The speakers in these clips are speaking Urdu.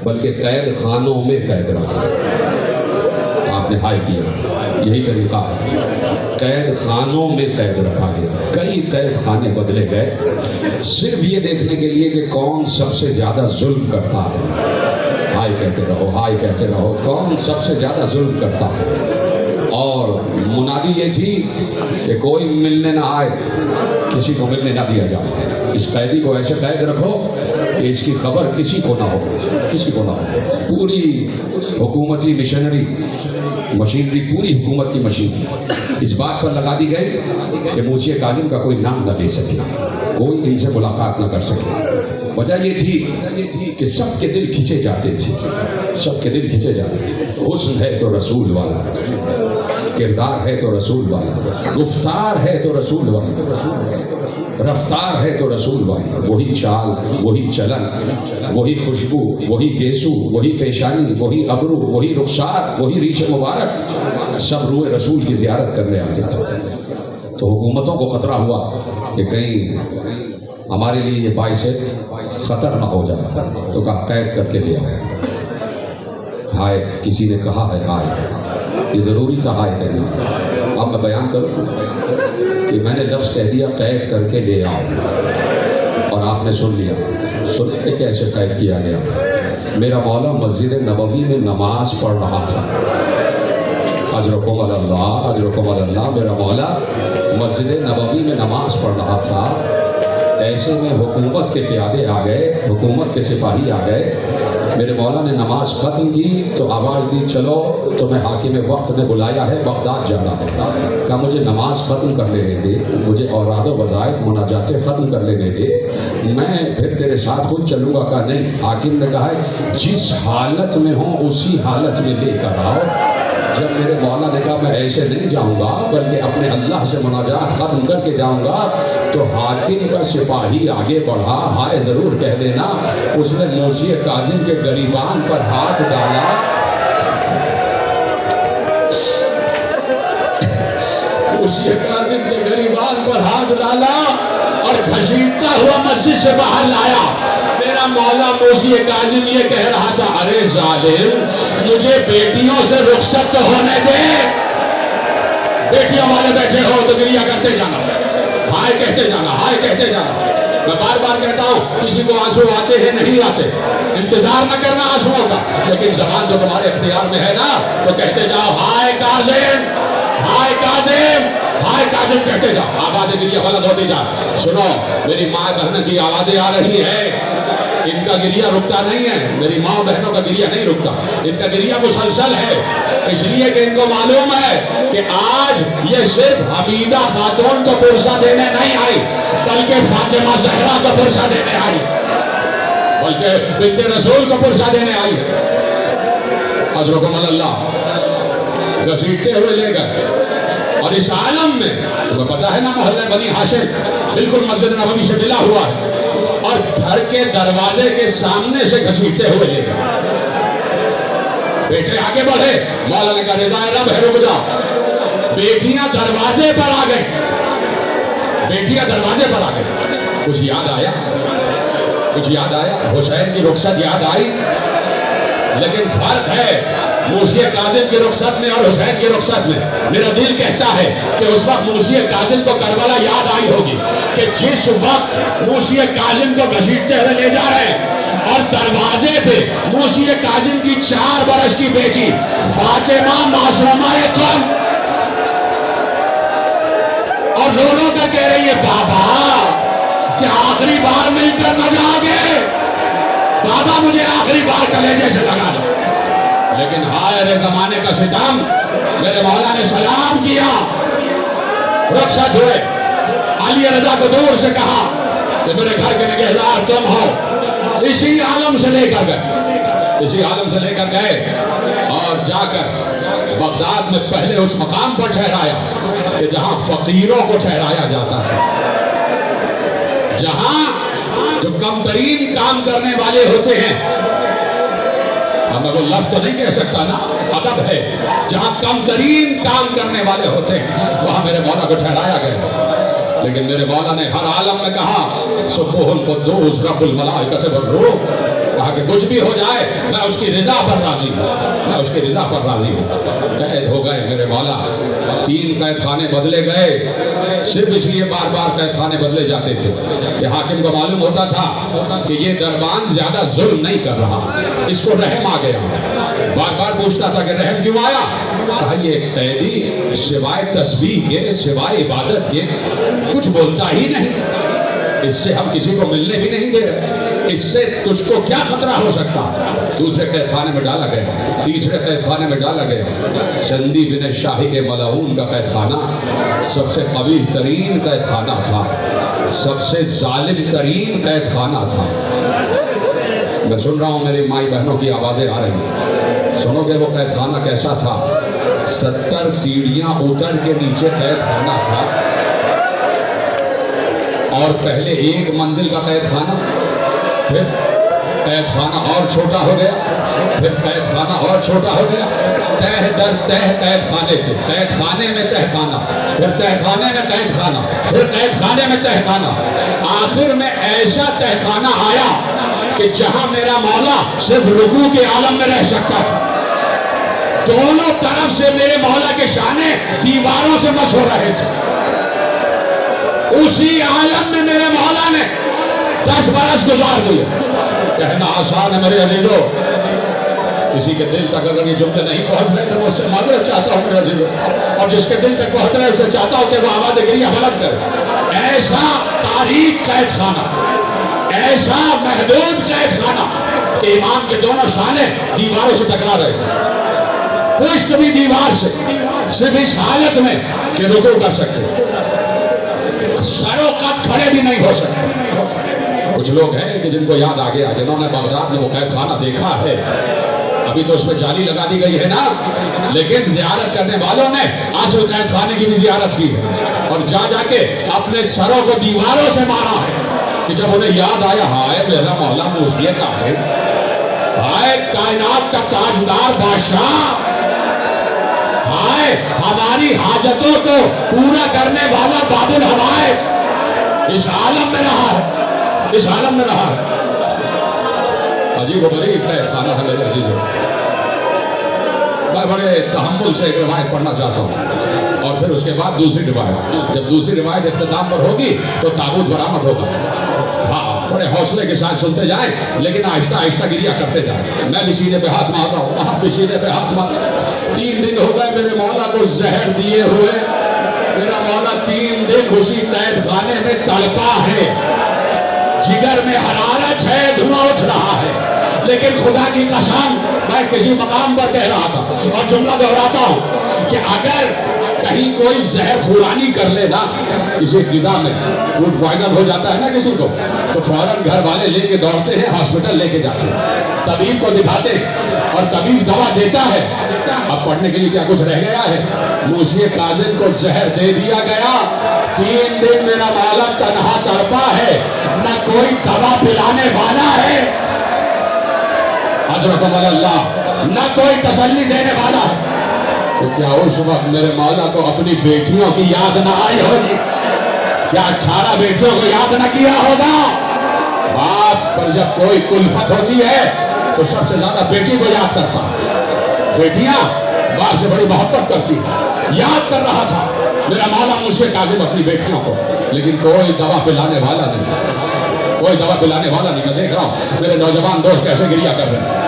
بلکہ قید خانوں میں قید رہا. آپ نے ہائے کیا، یہی طریقہ ہے. قید خانوں میں قید رکھا گیا. کئی قید خانے بدلے گئے صرف یہ دیکھنے کے لیے کہ کون سب سے زیادہ ظلم کرتا ہے. ہائے کہتے رہو، ہائے کہتے رہو، کون سب سے زیادہ ظلم کرتا ہے. اور منادی یہ تھی کہ کوئی ملنے نہ آئے، کسی کو ملنے نہ دیا جائے. اس قیدی کو ایسے قید رکھو کہ اس کی خبر کسی کو نہ ہو، کسی کو نہ ہو. پوری حکومتی مشنری مشینری، پوری حکومت کی مشین اس بات پر لگا دی گئی کہ موسی کاظم کا کوئی نام نہ لے سکے، کوئی ان سے ملاقات نہ کر سکے. وجہ یہ تھی کہ سب کے دل کھینچے جاتے تھے، سب کے دل کھینچے جاتے. حسن ہے تو رسول والا، کردار ہے تو رسول والا، گفتار ہے تو رسول والا، رفتار ہے تو رسول والا. وہی چال، وہی چلن، وہی خوشبو، وہی گیسو، وہی پیشانی، وہی ابرو، وہی رخسار، وہی ریش مبارک، سب روئے رسول کی زیارت کرنے آتے تھے. تو حکومتوں کو خطرہ ہوا کہ کہیں ہمارے لیے یہ باعث خطر نہ ہو جائے، تو کہا قید کر کے لے آؤ. ہائے کسی نے کہا ہے ہائے، یہ ضروری تھا ہائے کہنا. اب میں بیان کروں کہ میں نے لفظ کہہ دیا قید کر کے لے آؤ، اور آپ نے سن لیا. سنے کہ کیسے قید کیا گیا. میرا مولا مسجد نبوی میں نماز پڑھ رہا تھا. اجرکم اللہ، اجرکم اللہ. میرا مولا مسجد نبوی میں نماز پڑھ رہا تھا. ایسے میں حکومت کے پیادے آ گئے، حکومت کے سپاہی آ گئے. میرے مولا نے نماز ختم کی تو آواز دی چلو تمہیں حاکم وقت نے بلایا ہے، بغداد جانا ہے. کہا مجھے نماز ختم کر لینے دے، مجھے اوراد و وظائف مناجاتیں ختم کر لینے دے، میں پھر تیرے ساتھ خود چلوں گا. کہا نہیں. حاکم نے کہا ہے جس حالت میں ہوں اسی حالت میں لے کر آؤ. جب میرے مولا نے کہا میں ایسے نہیں جاؤں گا بلکہ اپنے اللہ سے مناجات ختم کر کے جاؤں گا، تو حاکم کا سپاہی آگے بڑھا. ہائے ضرور کہہ دینا. اس نے موسی کاظم کے گریبان پر ہاتھ ڈالا. موسی کاظم کے گریبان پر ہاتھ ڈالا اور گھسیٹتا ہوا مسجد سے باہر لایا. میرا مولا موسی کاظم یہ کہہ رہا تھا ارے ظالم، مجھے بیٹیوں سے رخصت تو ہونے دے. بیٹیوں والے بیٹھے ہو تو گریہ کرتے جانا، ہائے کہتے جانا، ہائے کہتے جانا. میں بار بار کہتا ہوں کسی کو آنسو آتے ہیں نہیں آتے، انتظار نہ کرنا آنسوؤں کا، لیکن زبان جو تمہارے اختیار میں ہے نا تو کہتے جاؤ ہائے کاظم، ہائے کاظم، ہائے کاظم کہتے جاؤ. آواز گریہ بلند ہوتی جا. سنو میری ماں بہن کی آوازیں آ رہی ہیں، ان کا گریہ رکتا نہیں ہے. میری ماں بہنوں کا گریہ نہیں رکتا، ان کا گریہ مسلسل ہے. اس لیے کہ ان کو معلوم ہے کہ آج یہ صرف حمیدہ خاتون کو پرسہ دینے نہیں آئی بلکہ فاطمہ زہرا کو پرسہ دینے آئی، بلکہ بنت رسول کو پرسہ دینے آئی. اجرکم اللہ. گھسیٹتے ہوئے لے گئے. اور اس عالم میں تمہیں پتا ہے نا محلہ بنی ہاشم بالکل مسجد نبوی سے ملا ہوا ہے، اور گھر کے دروازے کے سامنے سے گھسیٹتے ہوئے لے گئے. بیٹے آگے بڑھے. مولا نے کہا رضا رب ہے رک جا. بیٹیاں دروازے پر آ گئیں، بیٹیاں دروازے پر آ گئیں. کچھ یاد آیا، کچھ یاد آیا. حسین کی رخصت یاد آئی، لیکن فرق ہے موسی کاظم کی رخصت میں اور حسین کی رخصت میں. میرا دل کہتا ہے کہ اس وقت موسی کاظم کو کربلا یاد آئی ہوگی کہ جس وقت موسی کاظم کو گھسیٹتے ہوئے لے جا رہے ہیں اور دروازے پہ موسی کاظم کی 4 برس کی بیٹی فاطمہ معصومہ قوم اور رو کر کہہ رہی ہے بابا کہ آخری بار مل کر نہ جاؤ گے، بابا مجھے آخری بار کلیجے سے لگا دو. لیکن ہائے زمانے کا ستم. میرے مولا نے سلام کیا، رخصت ہوئے. علی رضا کو دور سے کہا کہ میرے گھر کے نگہدار تم ہو. اسی عالم سے لے کر گئے، اسی عالم سے لے کر گئے اور جا کر بغداد میں پہلے اس مقام پر ٹھہرایا کہ جہاں فقیروں کو ٹھہرایا جاتا تھا، جہاں جو کم ترین کام کرنے والے ہوتے ہیں. اب میں وہ لفظ تو نہیں کہہ سکتا نا، ادب ہے. جہاں کم ترین کام کرنے والے ہوتے ہیں وہاں میرے مولا کو ٹھہرایا گیا. لیکن میرے مولا نے ہر عالم میں کہا سبح القدوس رب الملائکۃ والروح. کہا کہ کچھ بھی ہو جائے میں اس کی رضا پر راضی ہوں، میں اس کی رضا پر راضی ہوں۔ قید ہو گئے میرے مولا، 3 قید خانے بدلے گئے، صرف اس لیے بار بار قید خانے بدلے جاتے تھے کہ حاکم کو معلوم ہوتا تھا کہ یہ دربان زیادہ ظلم نہیں کر رہا، اس کو رحم آ گیا۔ بار بار پوچھتا تھا کہ رحم کیوں آیا؟ کہا یہ قیدی سوائے تسبیح کے، سوائے عبادت کے کچھ بولتا ہی نہیں، اس سے ہم کسی کو ملنے بھی نہیں دے رہے، اس سے تجھ کو کیا خطرہ ہو سکتا؟ دوسرے قید خانے میں ڈالا گیا، تیسرے قید خانے میں ڈالا گیا۔ چندی بن شاہی کے ملعون کا قید خانہ سب سے قبیح ترین قید خانہ تھا، سب سے ظالم ترین قید خانہ تھا۔ میں سن رہا ہوں میری مائی بہنوں کی آوازیں آ رہی ہیں، سنو گے وہ قید خانہ کیسا تھا؟ 70 سیڑھیاں اتر کے نیچے قید خانہ تھا، اور پہلے 1 منزل کا قید خانہ، پھر قید خانہ اور چھوٹا ہو گیا، پھر قید خانہ اور چھوٹا ہو گیا، تہ در تہ قید خانے تھے، قید خانے میں تہ خانہ، پھر تہ خانے میں قید خانہ، پھر قید خانے میں تہ خانہ، آخر میں ایسا تہ خانہ آیا کہ جہاں میرا مولا صرف رکوع کے عالم میں رہ سکتا تھا، دونوں طرف سے میرے مولا کے شانے دیواروں سے مس ہو رہے تھے۔ اسی عالم میں میرے مولا نے 10 برس گزار دیے۔ کہنا آسان ہے میرے عزیزو، کسی کے دل تک اگر یہ جملے نہیں پہنچ رہے تو میں اس سے معذرت چاہتا ہوں میرے عزیزو، اور جس کے دل تک پہنچ رہے اسے چاہتا ہوں کہ وہ آواز گریہ بلند کرے۔ ایسا تاریک قید خانہ، ایسا محدود قید خانہ کہ امام کے دونوں شانے دیواروں سے ٹکرا رہے تھے، پشت بھی دیوار سے، صرف اس حالت میں کہ رکوع کر سکتے، سر و قد کھڑے بھی نہیں ہو سکتے۔ کچھ لوگ ہیں کہ جن کو یاد آ گیا، جنہوں نے بغداد میں وہ قید خانہ دیکھا ہے، ابھی تو اس میں جالی لگا دی گئی ہے نا، لیکن زیارت کرنے والوں نے اصل قید خانے کی بھی زیارت کی ہے، اور جا جا کے اپنے سروں کو دیواروں سے مارا ہے کہ جب انہیں یاد آیا، ہائے میرا مولا موسی کاظم، ہائے کائنات کا تاجدار بادشاہ، ہائے ہماری حاجتوں کو پورا کرنے والا باب الحوائج، اس عالم میں رہا ہے، اس عالم میں رہا ہے۔ عجیب و غریب قید خانہ ہے میرے عزیزوں۔ میں بڑے تحمل سے ایک روایت پڑھنا چاہتا ہوں، اور پھر اس کے بعد دوسری روایت، جب دوسری روایت اختتام پر ہوگی تو تابوت برآمد ہوگا۔ ہاں، بڑے حوصلے کے ساتھ سنتے جائیں، لیکن آہستہ آہستہ گریہ کرتے جائیں۔ میں بھی سینے پہ ہاتھ مار رہا ہوں، آپ بھی سینے پہ ہاتھ مار رہا ہوں۔ 3 دن ہو گئے میرے مولا کو زہر دیے ہوئے، میرا مولا 3 دن اسی قید خانے میں تڑپا ہے، جگر میں حرارت ہے، دھواں اٹھ رہا ہے، لیکن خدا کی قسم میں کسی مقام پر کہہ رہا تھا اور جملہ دہراتا ہوں کہ اگر کہیں کوئی زہر خورانی کر لے نا، کسی غذا میں فوڈ پوائزن ہو جاتا ہے نا کسی کو، تو فوراً گھر والے لے کے دوڑتے ہیں، ہاسپٹل لے کے جاتے ہیں، طبیب کو دکھاتے ہیں اور طبیب دوا دیتا ہے۔ اب پڑھنے کے لیے کیا کچھ رہ گیا ہے؟ موسی کاظم کو زہر دے دیا گیا، 3 دن میرا مولا تنہا تڑپا ہے، نہ کوئی دوا پلانے والا ہے، اجرکم اللہ، نہ کوئی تسلی دینے والا ہے۔ تو کیا اس وقت میرے مولا کو اپنی بیٹیوں کی یاد نہ آئی ہوگی؟ کیا 18 بیٹیوں کو یاد نہ کیا ہوگا؟ باپ پر جب کوئی کلفت ہوتی ہے تو سب سے زیادہ بیٹی کو یاد کرتا، بیٹیاں باپ سے بڑی محبت کرتی، یاد کر رہا تھا میرا مولا موسی کاظم اپنی بیٹیوں کو، لیکن کوئی دوا پلانے والا نہیں، کوئی دوا پلانے والا نہیں۔ میں دیکھ رہا ہوں میرے نوجوان دوست کیسے گریہ کر رہے ہیں۔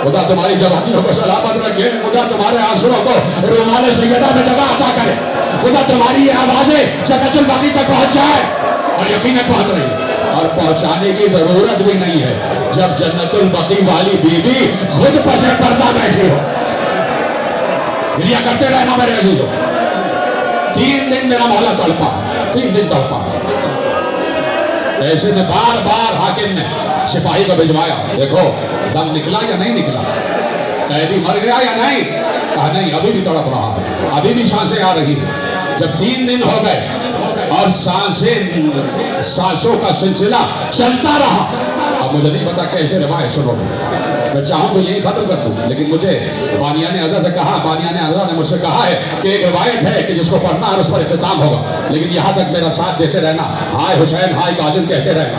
خدا تمہاری جوانیوں کو سلامت رکھے، خدا تمہارے آنسوؤں کو رومان سیدہ میں جگہ عطا کرے، خدا تمہاری یہ آوازیں جنت البقیع تک پہنچ جائے، اور یقیناً پہنچ رہی ہے، اور پہنچانے کی ضرورت بھی نہیں ہے جب جنت البقیع والی بی بی خود پس پردہ بیٹھی ہو۔ گریہ کرتے رہنا میرے عزیزوں۔ 3 دن میرا مولا تڑپا، 3 دن تڑپا، ایسے میں بار بار حاکم نے سپاہی کو بھجوایا، دیکھو دم نکلا یا نہیں نکلا، قیدی مر گیا یا نہیں؟ کہا نہیں، ابھی بھی تڑپ رہا ہے، ابھی بھی سانسیں آ رہی ہیں۔ جب 3 دن ہو گئے اور سانسوں کا سلسلہ چلتا رہا، اب مجھے نہیں پتا کیسے روایت سنو گے، میں چاہوں تو یہی ختم کر دوں، لیکن مجھے بانیان اعظم سے کہا، بانیان اعظم نے مجھ سے کہا ہے کہ ایک روایت ہے کہ جس کو پڑھنا اور اس پر اختتام ہوگا، لیکن یہاں تک میرا ساتھ دیتے رہنا، ہائے حسین ہائے کاظم کہتے رہنا۔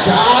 4